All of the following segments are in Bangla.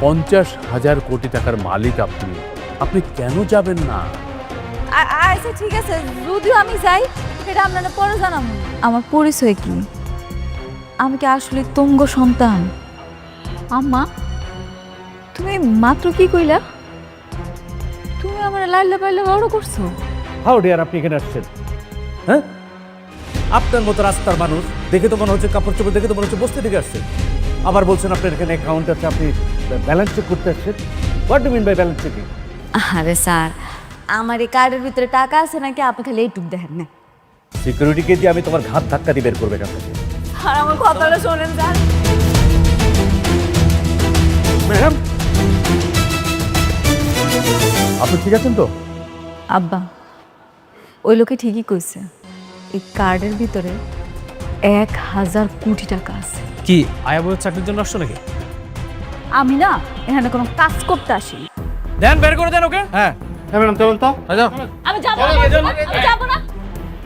50,000 কোটি টাকার মালিক আপনি, আপনি কেন যাবেন না? আচ্ছা ঠিক আছে, যদিও আমি যাই সেটা আপনারা পরে জানাবো। আমার পরিচয় কি? আমি কি আসলে তঙ্গ সন্তান? আম্মা, তুমি মাত্র কি কইলা? তুমি আমার লাইলা পাইলা বড় করছো। হাউ ডিয়ার আপনি এখানে আসছেন? হ্যাঁ, আপনার মতো রাস্তার মানুষ দেখে তো মনে হচ্ছে, কাপড় চোপড় দেখে তো মনে হচ্ছে বস্তি থেকে আসছেন। আবার বলছেন আপনার এখানে অ্যাকাউন্ট আছে, আপনি ব্যালেন্স চেক করতে আসছেন। What do mean by balance checking? আরে স্যার, আমার এই কার্ডের ভিতরে টাকা আছে নাকি আপনি খালি এইটুক দেখেন না। সিকিউরিটিকে দিয়ে আমি তোমার ঘাত ধাক্কা দিয়ে বের করবে আপনাকে। আর আমার কথাটা শোনেন স্যার। ম্যাডাম, আপনি ঠিক আছেন তো? আব্বা, ওই লোকে ঠিকই কইছে, এই কার্ডের ভিতরে 1,000 কোটি টাকা আছে। কি আয়া বউয়ের চাকরির জন্য আসছো নাকি? আমি না এখানে কোনো কাজ করতে আসি। দেন বের করে দেন ওকে। হ্যাঁ ম্যাডাম, চলুন তো। আমি যাবো না, আমি যাবো না।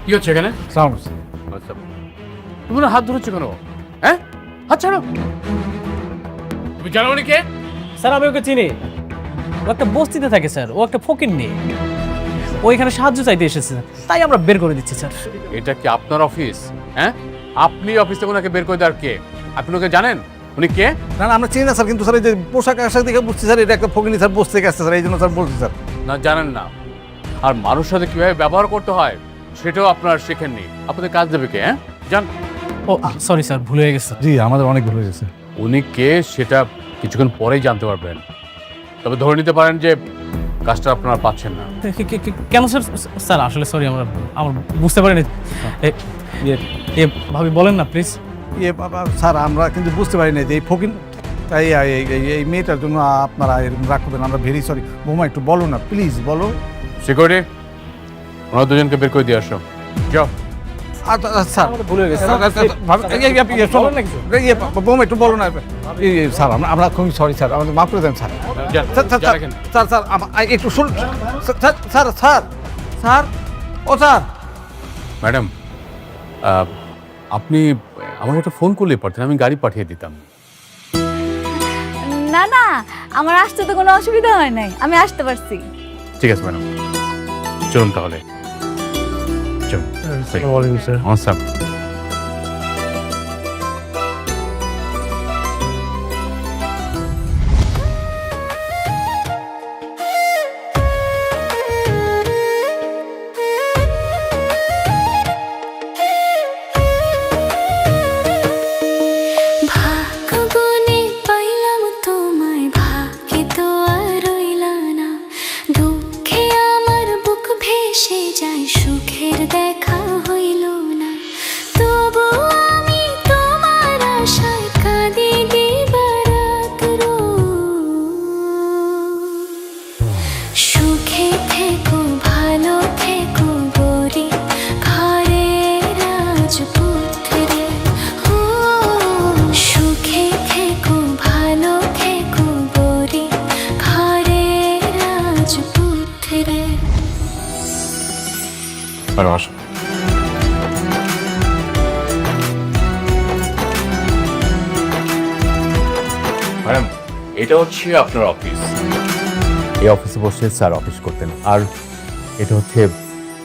কি হচ্ছে এখানে? সাউন্ডস। আচ্ছা, তুমি না হাত ধরেছো কেন? হ্যাঁ, হাত ছাড়ো। তুমি জানো উনি কে? স্যার আমি ওকে চিনি, ও একটা বস্তিতে থাকে স্যার, ও একটা ফকির নেই, ও এখানে সাহায্য চাইতে এসেছে, তাই আমরা বের করে দিচ্ছি স্যার। এটা কি আপনার অফিস? হ্যাঁ, আপনি অফিস থেকে ওনাকে বের করে দেওয়ার কে? আপনি ওকে জানেন উনি কে? না না, আমরা চিনি না স্যার, কিন্তু স্যার এই যে পোশাক আশাক দেখে বুঝছি স্যার এটা একটা ফকিনি স্যার, বসে থেকে আসছে স্যার, এই জন্য স্যার বলছি স্যার। না, জানেন না। আর মানুষের সাথে কিভাবে ব্যবহার করতে হয় সেটাও আপনার শেখেননি। আপনাদের কাজ দেবে কে? হ্যাঁ, জান। ও সরি স্যার, ভুলে গেছে। জি, আমাদের অনেক ভুল হয়ে গেছে। উনি কে সেটা কিছুক্ষণ পরেই জানতে পারবেন। তবে ধরে নিতে পারেন যে কাজটা আপনারা পাচ্ছেন না। কেন স্যার? স্যার আসলে সরি, আমরা বুঝতে পারিনি। ভাবি বলেন না প্লিজ। ইয়ে বাবা স্যার, আমরা কিন্তু বুঝতে পারি না যে এই ফকিন তাই এই মেয়েটার জন্য আপনারা এরকম রাগ করবেন। আমরা ভেরি সরি। বৌমা একটু বলো না প্লিজ, বলো। সিকিউরিটি, ওনারা দুজনকে বের করে দিয়ে আসো। যাও। স্যার ভুলে গেছে। বৌমা একটু বলো না স্যার, আমরা খুবই সরি স্যার, আমাদের মাফ করে দেন স্যার। যান, স্যার যান এখানে। স্যার স্যার একটু শুন স্যার স্যার স্যার স্যার ও স্যার। ম্যাডাম, আপনি আমাকে একটা ফোন করলে পারতেন, আমি গাড়ি পাঠিয়ে দিতাম। না না, আমার আসতে তো কোনো অসুবিধা হয় নাই, আমি আসতে পারছি। ঠিক আছে ম্যাডাম, চলুন তাহলে। চলুন। স্যার। আচ্ছা। ভাগ্যগুনে পাইলাম তোমায়, ভাগ্যে তো আর রইলা না। দুঃখে আমার বুক ভেসে যায়, সুখের দেখা হইল না। তবু আমি তোমার আশায় কাঁদি দিবারাত রোজ। সুখে থেকো, ভালো থেকো গরিব ঘরের রাজপুত্রে। ও সুখে থেকো, ভালো থেকো গরিব ঘরের রাজপুত্রে। ম্যাডাম আসুন। ম্যাডাম, এটা হচ্ছে আপনার অফিস। এই অফিসে বসে স্যার অফিস করতেন। আর এটা হচ্ছে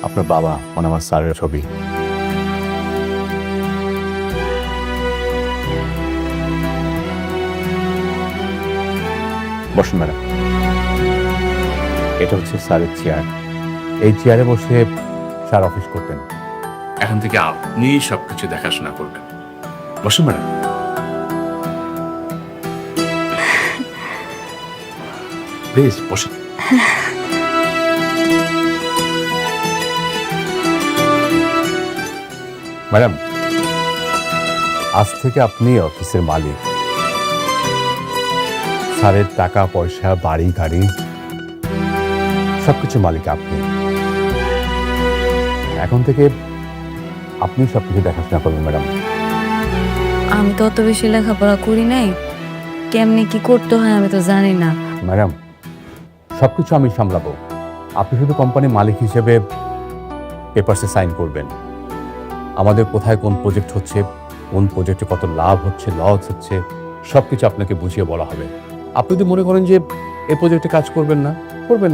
আপনার বাবা, মানে আমার স্যারের ছবি। বসুন ম্যাডাম। এটা হচ্ছে স্যারের চেয়ার। এই চেয়ারে বসে স্যার অফিস করতেন। এখন থেকে আপনি সবকিছু দেখাশোনা করবেন। বসুন ম্যাডাম। প্লিজ বসুন। ম্যাডাম, আজ থেকে আপনি অফিসের মালিক। স্যারের টাকা পয়সা, বাড়ি গাড়ি সবকিছু মালিক আপনি। এখন থেকে আপনি সবকিছু দেখাশোনা করবেন ম্যাডাম। আমি তো অত বেশি লেখাপড়া করি নাই, কেমনে কি করতে হয় আমি তো জানি না। ম্যাডাম, সবকিছু আমি সামলাবো। আপনি শুধু কোম্পানির মালিক হিসেবে পেপারসে সাইন করবেন। আমাদের কোথায় কোন প্রজেক্ট হচ্ছে, কোন প্রজেক্টে কত লাভ হচ্ছে, লস হচ্ছে, সবকিছু আপনাকে বুঝিয়ে বলা হবে। আপনি যদি মনে করেন যে এই প্রজেক্টে কাজ করবেন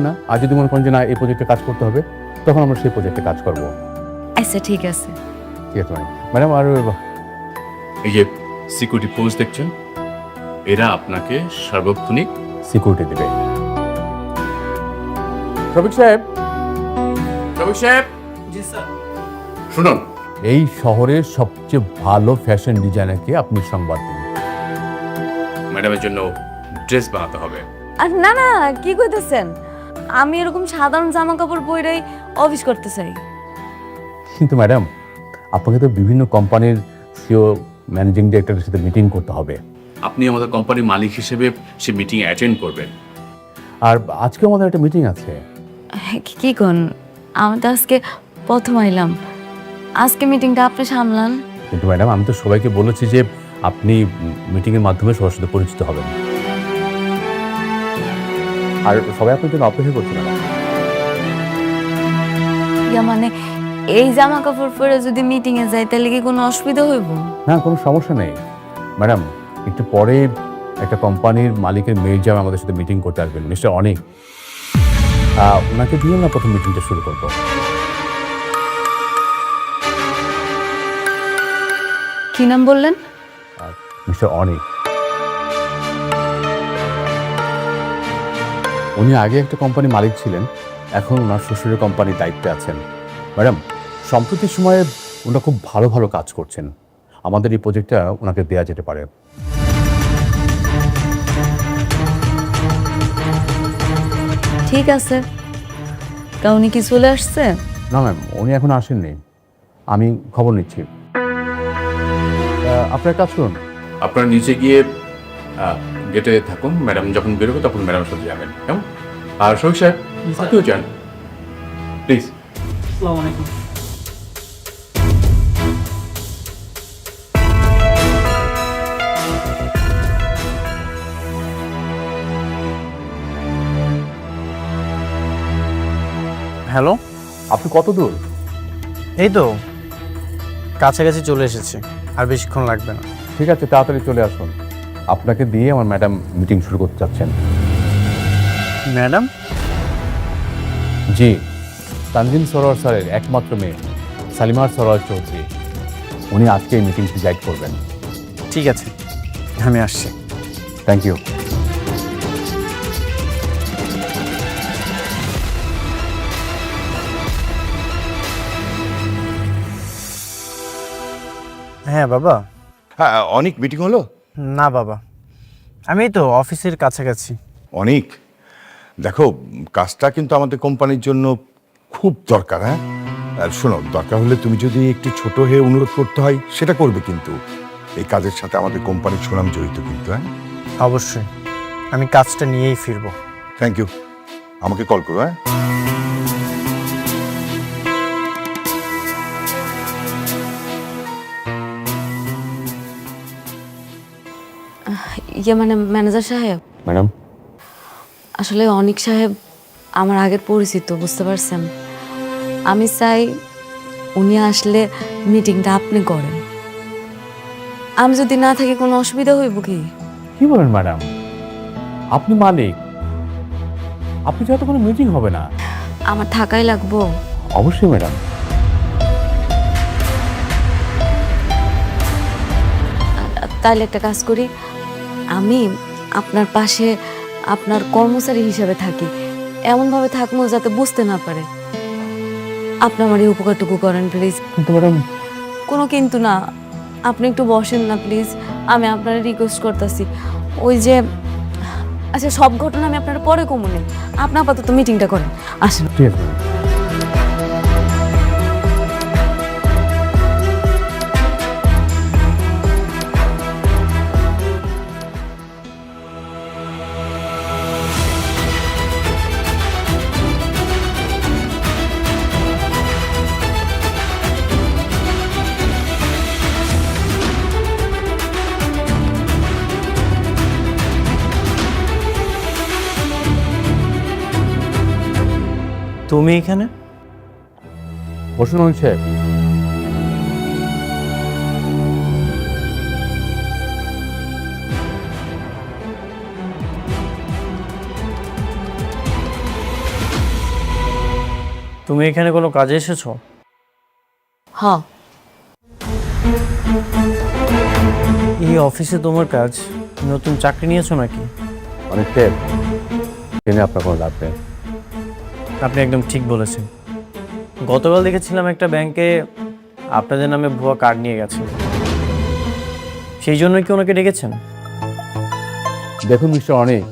না, আর যদি মনে করেন যে না এই প্রজেক্টে কাজ করতে হবে, তখন আমরা সেই প্রজেক্টে কাজ করব। আচ্ছা ঠিক আছে। ঠিক আছে ম্যাডাম। আর এই যে সিকিউরিটি ফোর্স দেখছেন, এরা আপনাকে সার্বক্ষণিক সিকিউরিটি দেবে। রবিক সাহেব, জি স্যার। শুনুন, এই শহরের সবচেয়ে ভালো ফ্যাশন ডিজাইনারকে আপনি সংবাদ দিন। ম্যাডামের জন্য ড্রেস বানাতে হবে। আর না না, কি কইতেছেন? আমি এরকম সাধারণ জামা কাপড় পরেই অফিস করতে চাই। কিন্তু ম্যাডাম, আপনাকে তো বিভিন্ন কোম্পানির সিও, ম্যানেজিং ডিরেক্টরের সাথে মিটিং করতে হবে। আপনি আমাদের কোম্পানির মালিক হিসেবে সে মিটিং অ্যাটেন্ড করবেন। আর আজকে আমাদের একটা মিটিং আছে। কি কোন? আমি তো আজকে প্রথম আইলাম, আজকে মিটিংটা আপনি সামলান। কিন্তু ম্যাডাম, আমি তো সবাইকে বলেছি যে আপনি মিটিংয়ের মাধ্যমে সবার সাথে পরিচিত হবেন, আর সবাই আপনার জন্য অপেক্ষা করছে ম্যাডাম। ইয়া মানে এই জামা কাপড় পরে যদি মিটিং এ যাই তাহলে কি কোনো অসুবিধা হইব? না, কোনো সমস্যা নেই ম্যাডাম। একটু পরে একটা কোম্পানির মালিকের মেয়ের জামাই আমাদের সাথে মিটিং করতে আসবেন, মিস্টার অনেক। ওনাকে দিয়ে আমরা প্রথম মিটিংটা শুরু করব। কি নাম বললেন? মিস্টার অনেক। উনি আগে একটা কোম্পানির মালিক ছিলেন, এখন ওনার শ্বশুরের কোম্পানির দায়িত্বে আছেন। ম্যাডাম, সম্প্রতি সময়ে ওনারা খুব ভালো ভালো কাজ করছেন। আমাদের এই প্রজেক্টটা ওনাকে দেওয়া যেতে পারে। ঠিক আছে। তা উনি কি চলে আসছে? না ম্যাম, উনি এখন আসেননি, আমি খবর নিচ্ছি। আপনার কাজ করুন, আপনারা নিচে গিয়ে গেটে থাকুন। ম্যাডাম যখন বেরোবে তখন ম্যাডামের সাথে যাবেন, কেমন? আর শহীদ সাহেব, আপনিও যান প্লিজ। আসসালামু আলাইকুম। হ্যালো, আপনি কত দূর? এই তো কাছাকাছি চলে এসেছি, আর বেশিক্ষণ লাগবে না। ঠিক আছে, তাড়াতাড়ি চলে আসুন। আপনাকে দিয়ে আমার ম্যাডাম মিটিং শুরু করতে চাচ্ছেন। ম্যাডাম? জি, তানজিম সরোয়ার স্যারের একমাত্র মেয়ে সালিমার সরোয়ার চৌধুরী, উনি আজকে এই মিটিংটি গাইড করবেন। ঠিক আছে, আমি আসছি। Thank you. হ্যাঁ বাবা। হ্যাঁ, অনেক মিটিং হলো? না বাবা, আমি এই তো অফিসের কাছাকাছি। অনেক, দেখো কাজটা কিন্তু আমাদের কোম্পানির জন্য খুব দরকার। হ্যাঁ, আর শোনো, দরকার হলে তুমি যদি একটু ছোট হয়ে অনুরোধ করতে হয় সেটা করবে, কিন্তু এই কাজের সাথে আমাদের কোম্পানির সুনাম জড়িত কিন্তু। হ্যাঁ অবশ্যই, আমি কাজটা নিয়েই ফিরবো। থ্যাংক ইউ, আমাকে কল করো। হ্যাঁ, ইয়ে মানে ম্যানেজার সাহেব, ম্যাডাম, আসলে অনিক সাহেব আমার আগের পরিচিত, বুঝতে পারছেন। আমি চাই উনি আসলে মিটিংটা আপনি করেন। আমি যদি না থাকি কোনো অসুবিধা হইব কি? কি বলেন ম্যাডাম? আপনি মালিক, আপনি যত কোনো মিটিং হবে না। আমার থাকাই লাগবো। অবশ্যই ম্যাডাম। তাহলে একটা কাজ করি, আমি আপনার পাশে আপনার কর্মচারী হিসাবে থাকি, এমনভাবে থাকবো যাতে বুঝতে না পারে। আপনি আমার এই উপকারটুকু করেন প্লিজ। কিন্তু ম্যাডাম, কোনো কিন্তু না, আপনি একটু বসেন না প্লিজ, আমি আপনার রিকোয়েস্ট করতেছি। ওই যে আচ্ছা, সব ঘটনা আমি আপনার পরে কমুনে, আপনি আপাতত মিটিংটা করেন, আসেন। ঠিক আছে ম্যাডাম। তুমি এখানে? বসুন অনিক সাহেব। তুমি এখানে কোনো কাজে এসেছো? হ, এই অফিসে তোমার কাজ? নতুন চাকরি নিয়েছো নাকি? অনেক সাহেব, জেনে আপনার কোনো লাভ নেই। আপনি একদম ঠিক বলেছেন। গতকাল দেখেছিলাম একটা ব্যাংকে আপনাদের নামে ভুয়া কার্ড নিয়ে গেছে, সেই জন্যই কি ওনাকে ডেকেছেন? দেখুন মিস্টার অনেক,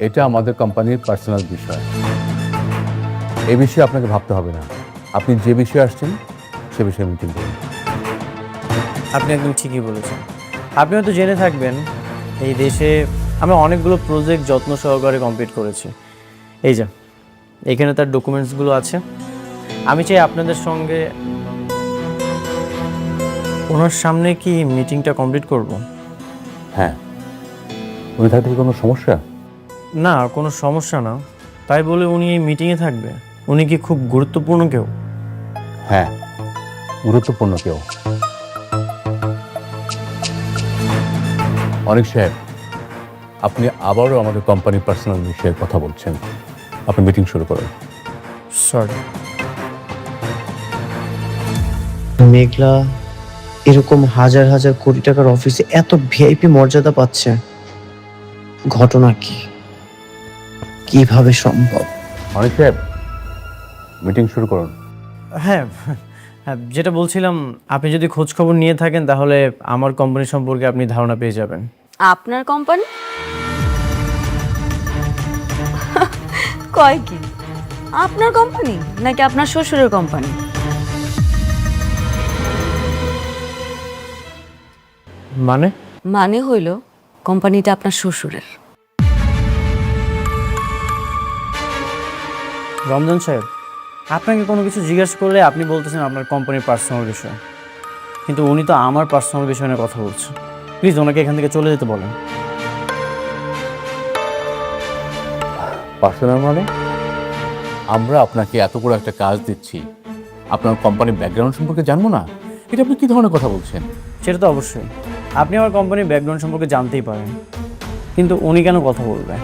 এটা আমাদের কোম্পানির পার্সোনাল বিষয়। এই বিষয়ে আপনাকে ভাবতে হবে না। আপনি যে বিষয়ে আসছেন সে বিষয়ে মিটিং করুন। আপনি একদম ঠিকই বলেছেন। আপনি হয়তো জেনে থাকবেন এই দেশে আমরা অনেকগুলো প্রজেক্ট যত্ন সহকারে কমপ্লিট করেছি। এই যে এখানে তার ডকুমেন্টসগুলো আছে। আমি চাই আপনাদের সঙ্গে ওনার সামনে কি মিটিংটা কমপ্লিট করব? হ্যাঁ, উনি থাকতে কি কোনো সমস্যা? না, কোনো সমস্যা না। তাই বলে উনি এই মিটিংয়ে থাকবে? উনি কি খুব গুরুত্বপূর্ণ কেউ? হ্যাঁ, গুরুত্বপূর্ণ কেউ। অনেক সাহেব, আপনি আবারও আমাদের কোম্পানির পার্সোনাল বিষয়ে কথা বলছেন। আপনি মিটিং শুরু করুন। সরি। মেঘলা এরকম হাজার হাজার কোটি টাকার অফিসে এত ভিআইপি মর্যাদা পাচ্ছে, ঘটনা কি, কিভাবে সম্ভব? অনেক সাহেব, মিটিং শুরু করুন। হ্যাঁ, যেটা বলছিলাম, আপনি যদি খোঁজ খবর নিয়ে থাকেন তাহলে আমার কোম্পানি সম্পর্কে আপনি ধারণা পেয়ে যাবেন। আপনার কোম্পানি? কয় কি, আপনার কোম্পানি নাকি আপনার শ্বশুরের কোম্পানি? মানে? মানে হইল কোম্পানিটা আপনার শ্বশুরের। রমজান সাহেব, আপনাকে কোনো কিছু জিজ্ঞেস করলে আপনি বলতেছেন আপনার কোম্পানির পার্সোনাল বিষয়, কিন্তু উনি তো আমার পার্সোনাল বিষয় নিয়ে কথা বলছেন। প্লিজ ওনাকে এখান থেকে চলে যেতে বলেন। পার্সোনাল মানে? আমরা আপনাকে এত বড় একটা কাজ দিচ্ছি, আপনার কোম্পানির ব্যাকগ্রাউন্ড সম্পর্কে জানবো না? এটা আপনি কি ধরনের কথা বলছেন? সেটা তো অবশ্যই, আপনি আমার কোম্পানির ব্যাকগ্রাউন্ড সম্পর্কে জানতেই পারেন, কিন্তু উনি কেন কথা বলবে?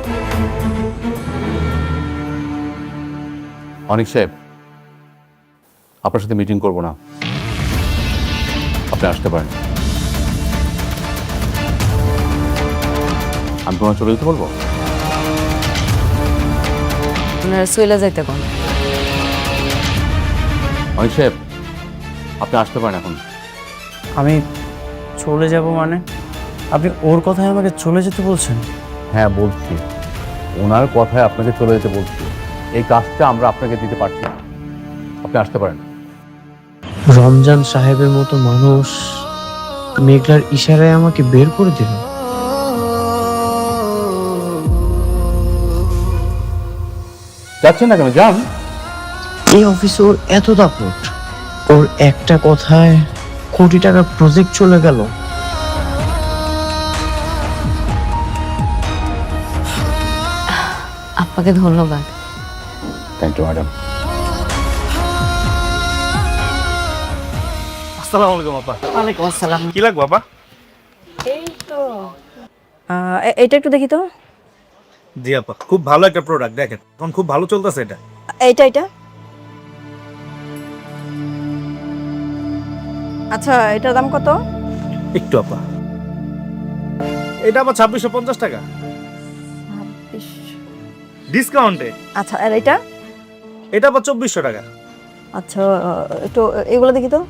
অনেক সাহেব, আপনার সাথে মিটিং করব না, আপনি আসতে পারেন। আমি তোমার চলে যেতে বলবো? আপনারা চলে যাইতে কোন? অনেক সাহেব, আপনি আসতে পারেন এখন। আমি চলে যাব মানে? আপনি ওর কথায় আমাকে চলে যেতে বলছেন? হ্যাঁ বলছি, ওনার কথায় আপনাকে চলে যেতে বলছি। এই কাজটা আমরা আপনাকে দিতে পারছি না, আপনি আসতে পারেন। রমজান সাহেবের মতো মানুষ মেঘলার ইশারায় আমাকে বের করে দিল। যাচ্ছেন না কেন? যান। এই অফিসে ওর এত দাপট, ওর একটা কথায় কোটি টাকার প্রজেক্ট চলে গেল। আপনাকে ধন্যবাদ। Thank you madam. আসসালামু আলাইকুম আপা। ওয়ালাইকুম আসসালাম। কি লাগবে আপা? এই তো এটা একটু দেখি তো। জি আপা, খুব ভালো একটা প্রোডাক্ট, দেখেন এখন খুব ভালো চলতেছে এটা। এটা আচ্ছা, এটার দাম কত? একটু আপা, এটা আবার 2650 টাকা ডিসকাউন্টে। আচ্ছা, আর এটা? এটা আবার 2400 টাকা। আচ্ছা, একটু এগুলো দেখি তো।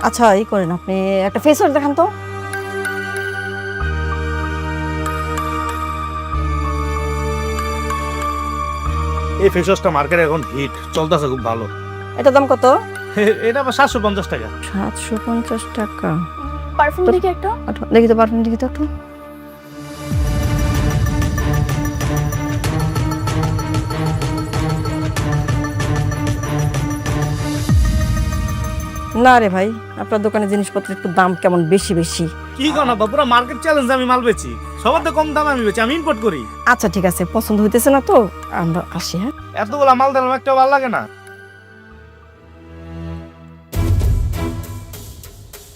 আচ্ছা, এই করেন, আপনি একটা ফেস ওয়াশ দেখান তো। এই ফেস ওয়াশটা মার্কেটে এখন হিট চলতেছে, খুব ভালো। এটার দাম কত? এটা আবার 750 টাকা। 750 টাকা। পারফিউম দেখি একটা। দেখি তো, পারফিউম দেখি তো একটু। না রে ভাই, আপনার দোকানে জিনিসপত্রের একটু দাম কেমন বেশি বেশি। কি কোন আপা, পুরো মার্কেট চ্যালেঞ্জ আমি মাল বেচি, সবার তো কম দামে আমি বেচি, আমি ইম্পোর্ট করি। আচ্ছা ঠিক আছে, পছন্দ হইতেছে না তো আমরা আসি। হ্যাঁ, এতগুলা মাল দিলাম, একটা ভালো লাগে না।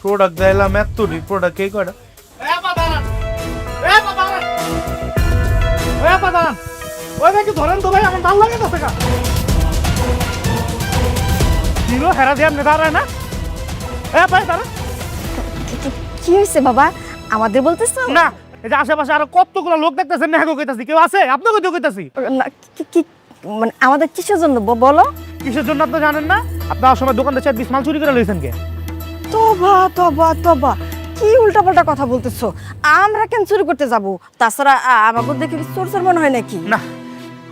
প্রোডাক্ট দিলাম এত প্রোডাক্ট কে কয়টা? ওই ভাই কি ধরেন তো ভাই, আমার ভাল লাগে না টাকা কিলো হেরা দিয়ে আপনি দাঁড়ায় না? ভাই দাঁড়া কি হয়েছে বাবা, আমাদের বলতেছো? না, এই যে আশেপাশে আরো কতগুলো লোক দেখতেছেন, নেহাগো কইতাছি, কেউ আছে? আপনাকে তো কইতাছি। না, কি মানে আমাদের কিসের জন্য বলো? কিসের জন্য আপনি জানেন না? আপনার সময় দোকানটা 4-20 মাল চুরি করে লইছেন কে? তবা তবা তবা, কি উল্টাপাল্টা কথা বলতেছো? আমরা কেন চুরি করতে যাব? তাছাড়া আমাকে দেখে কি চোর চোর মনে হয় নাকি? না,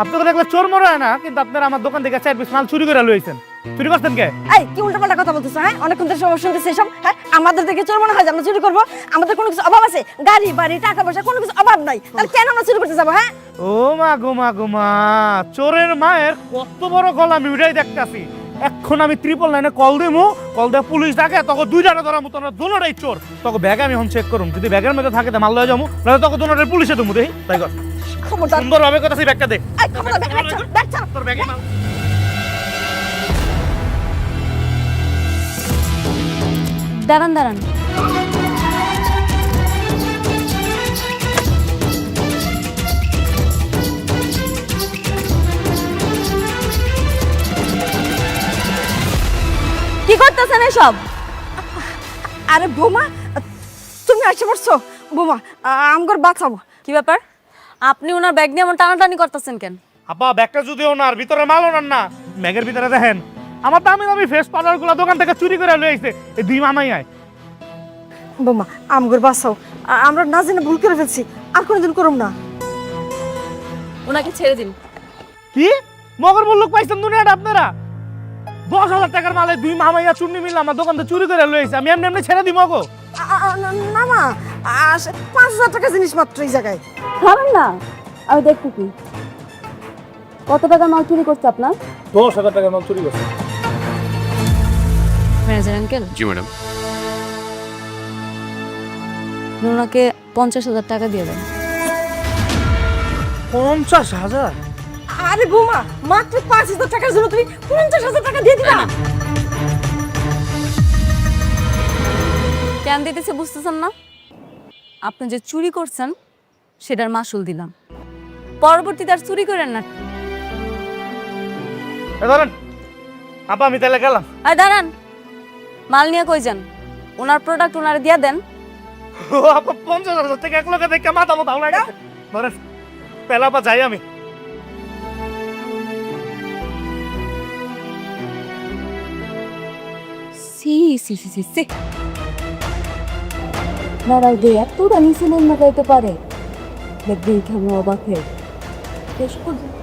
আপনাকে দেখলে চোর মনে হয় না, কিন্তু আপনারা আমার দোকান থেকে 4-20 মাল চুরি করে লইছেন। চুরি করছেন কে? এই কি উল্টাপাল্টা কথা বলতেছো? হ্যাঁ, অনেকক্ষণ ধরে সময় শুনতেছি এসব। হ্যাঁ, আমাদের দেখে চোর মনে হয় যে আমরা চুরি করবো? আমাদের কোনো কিছু অভাব আছে? গাড়ি বাড়ি টাকা পয়সা কোনো কিছু অভাব নাই, তাহলে কেন আমরা চুরি করতে যাবো? হ্যাঁ, ও মা গো মা গো মা, চোরের মায়ের কত বড় গলা আমি উঠাই দেখতাছি। এখন আমি 999 কল দিমু, কল দিয়ে পুলিশ ডাকে, তখন দুইটারে ধরার মতো না, দুটোটাই চোর। তখন ব্যাগে আমি এখন চেক করুম, যদি ব্যাগের মধ্যে থাকে তো মাল লয়ে যাবো, নাহলে তখন দুটোটারে পুলিশে দেবো। দেখি তাই কর, খবরদার। সুন্দরভাবে কথা ব্যাগটা দে। এই খবরদার, ব্যাগ ছাড়, ব্যাগ ছাড়। তোর ব্যাগে মাল। দাঁড়ান দাঁড়ান, কি করতেছেন এসব? আরে বোমা, তুমি আসে পড়ছো? বোমা, আমগর বাঁচাবো। কি ব্যাপার, আপনি ওনার ব্যাগ নিয়ে এমন টানাটানি করতেছেন কেন? আপা ব্যাগটা যদি ওনার ভিতরে মাল ওনার না, ব্যাগের ভিতরে দেখেন আমার দামি দামি ফেস পাউডার গুলো দোকান থেকে চুরি করে লয়ে আইছে এই দুই মামাই আয়। বোমা, আমগর বাঁচাও, আমরা না জেনে ভুল করে ফেলছি, আর কোনোদিন করুম না। ওনাকে ছেড়ে দিন। কি মগর মুল্লুক পাইছেন দুনিয়াটা আপনারা? 10,000 টাকার মালে দুই মামাইয়া চুন্নি মিলে আমার দোকান থেকে চুরি করে লয়ে আইছে, আমি এমনি এমনি ছেড়ে দিই মগো? না মা, 5,000 টাকা জিনিস মাত্র এই জায়গায়। খাবেন না, আমি দেখতে কি কত টাকার মাল চুরি করছে আপনার? 10,000 টাকার মাল চুরি করছে। ম্যানেজার আঙ্কেল, জি ম্যাডাম। ওনাকে 50,000 টাকা দিয়ে দেন। 50,000? আরে বোমা, মাত্র 5,000 টাকার জন্য তুমি 50,000 টাকা দিয়ে দিবা? কেন দিতেছে বুঝতেছেন না? আপনি যে চুরি করছেন সেটার মাসুল দিলাম, পরবর্তীতে আর চুরি করেন না। ধরেন আপা, আমি তাহলে গেলাম। আর দাঁড়ান, মাল নিয়ে কই যান? ওনার প্রোডাক্ট ওনারে দিয়ে দেন। ও আপা, 50,000 টাকা এক লোকে দেখে মাথা মতো আউলাই গেছে। ধরেন পেলা পা যাই আমি। সি সি সি সি সি, নারাই দে এত রানি সিনেমা লাগাইতে পারে, দেখবি আমি অবাক হয়ে বেশ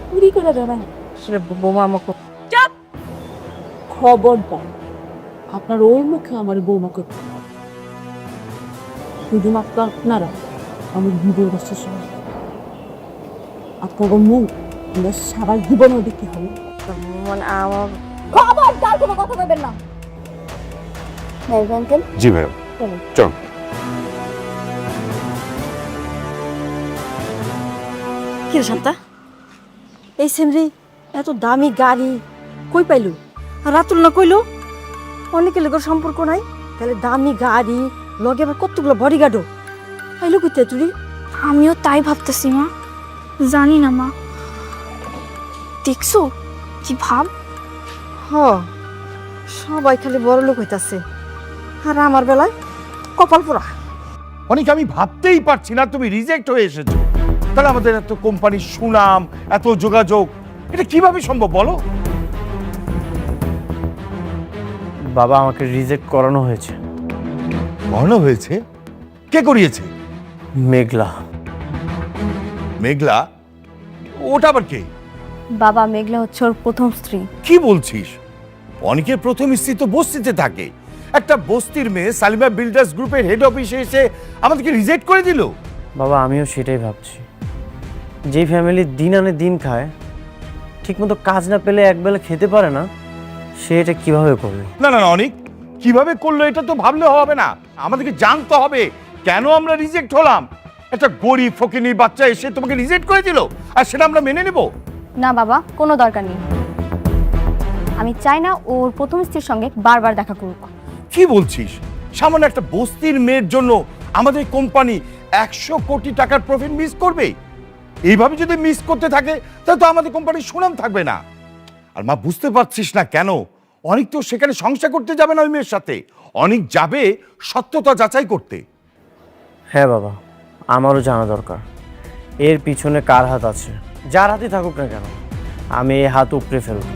চুরি করে দেবেন। আসলে বোমা আমাকে চাপ, খবরদার আপনার ওই মুখে আমার বৌমা করতে, শুধুমাত্র আপনারা আমার জীবন কষ্টের সময় আপনার মুখ আমরা সারা জীবনও দেখতে হবে। মানে আমার খবরদার কোনো কথা বলবেন না। আঙ্কেল, জি ম্যাডাম, চলুন। চল। কি রে শান্তা, এই সেমরি এত দামি গাড়ি কই পাইলু? আর রাতুল না কইলো অনেকে লোকের সম্পর্ক নাই, তাহলে দামি গাড়ি লগে আবার কতগুলো বডিগার্ডও পাইলু কইতে তুই? আমিও তাই ভাবতেছি মা, জানি না মা, দেখছো কি ভাব? হ, সবাই খালি বড় লোক হইতাছে, আর আমার বেলায় কপাল পোড়া। অনেক আমি ভাবতেই পারছি না তুমি রিজেক্ট হয়ে এসেছো। তাহলে আমাদের এত কোম্পানির সুনাম, এত যোগাযোগ, এটা কিভাবে সম্ভব বলো? বাবা, আমাকে রিজেক্ট করানো হয়েছে। করানো হয়েছে? কে করিয়েছে? মেঘলা। মেঘলা? ওটা আবার কে? বাবা, মেঘলা হচ্ছে ওর প্রথম স্ত্রী। কি বলছিস? অনেকের প্রথম স্ত্রী তো বস্তিতে থাকে, একটা বস্তির মেয়ে সালিমা বিল্ডার্স গ্রুপের হেড অফিসে এসে আমাদেরকে রিজেক্ট করে দিল। বাবা, আমিও সেটাই ভাবছি। যে ফ্যামিলি দিন আনে দিন খায়, ঠিকমতো কাজ না পেলে একবেলা খেতে পারে না, সে এটা কিভাবে করবে? না না না, অনেক কিভাবে করলো এটা তো ভাবলে হবে না, আমাদেরকে জানতে হবে কেন আমরা রিজেক্ট হলাম। একটা গরিব ফকিনীর বাচ্চা এসে তোমাকে রিজেক্ট করে দিল, আর সেটা আমরা মেনে নেব? না বাবা, কোনো দরকার নেই, আমি চাই না ওর প্রথম স্ত্রীর সঙ্গে বারবার দেখা করুক। কি বলছিস? সামান্য একটা বস্তির মেয়ের জন্য আমাদের কোম্পানি 100 কোটি টাকার প্রফিট মিস করবে? এইভাবে যদি মিস করতে থাকে তাহলে তো আমাদের কোম্পানির সুনাম থাকবে না। আর মা, বুঝতে পারছিস না কেন? অনেক তো সেখানে সংসার করতে যাবে না ওই মেয়ের সাথে, অনেক যাবে সত্যতা যাচাই করতে। হ্যাঁ বাবা, আমারও জানা দরকার এর পিছনে কার হাত আছে। যার হাতে থাকুক না কেন, আমি এই হাত উপড়ে ফেলব,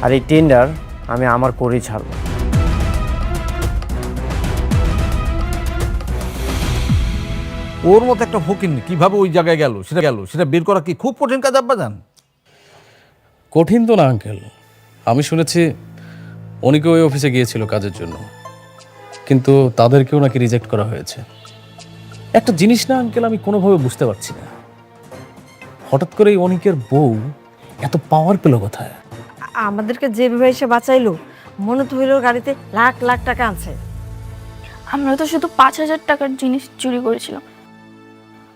আর এই টেন্ডার আমি আমার করেই ছাড়ব। ওর মতো একটা ফকির কিভাবে ওই জায়গায় গেল সেটা বের করা কি খুব কঠিন কাজ আব্বাজান? কঠিন তো না আঙ্কেল, আমি শুনেছি অনেকে ওই অফিসে গিয়েছিল কাজের জন্য, কিন্তু তাদেরকেও নাকি রিজেক্ট করা হয়েছে। একটা জিনিস না আঙ্কেল, আমি কোনোভাবে বুঝতে পারছি না, হঠাৎ করে এই অনেকের বউ এত পাওয়ার পেল কোথায়? আমাদেরকে যেভাবে এসে বাঁচাইলো, মনে তো হইলো গাড়িতে লাখ লাখ টাকা আনছে। আমরা তো শুধু 5,000 টাকার জিনিস চুরি করেছিলাম,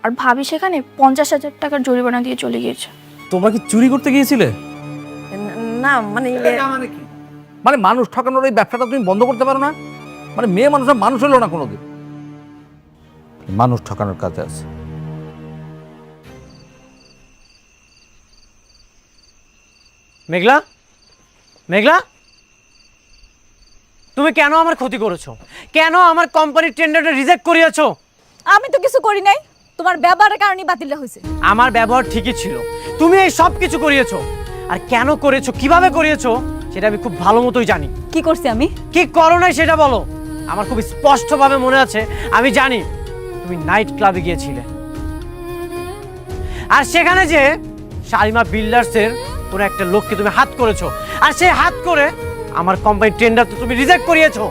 আর ভাবি সেখানে 50,000 টাকার জরিমানা দিয়ে চলে গিয়েছে। তোমরা কি চুরি করতে গিয়েছিলে? না মানে মানে মানুষ ঠকানোর এই ব্যবসাটা তুমি বন্ধ করতে পারো না? মানে মেয়ে মানুষ মানুষ হলো না কোনোদিন, মানুষ ঠকানোর কাজে আছে। মেঘলা, মেঘলা, তুমি কেন আমার ক্ষতি করেছো? কেন আমার কোম্পানির টেন্ডারটা রিজেক্ট করিয়েছো? আমি তো কিছু করি নাই, তোমার ব্যবহারের কারণে বাতিল হয়েছে। আমার ব্যবহার ঠিকই ছিল, তুমি এই সব কিছু করিয়েছো। আর কেন করেছো, কিভাবে করিয়েছো সেটা আমি খুব ভালো মতোই জানি। কি করছি আমি? কি করো নাই সেটা বলো। আমার খুব স্পষ্টভাবে মনে আছে, আমি জানি তুমি নাইট ক্লাবে গিয়েছিলে, আর সেখানে যে শালিমা বিল্ডার্সের কোনো একটা লোককে তুমি হাত করেছো, আর সেই হাত করে আমার কোম্পানির টেন্ডার তো তুমি রিজেক্ট করিয়েছো।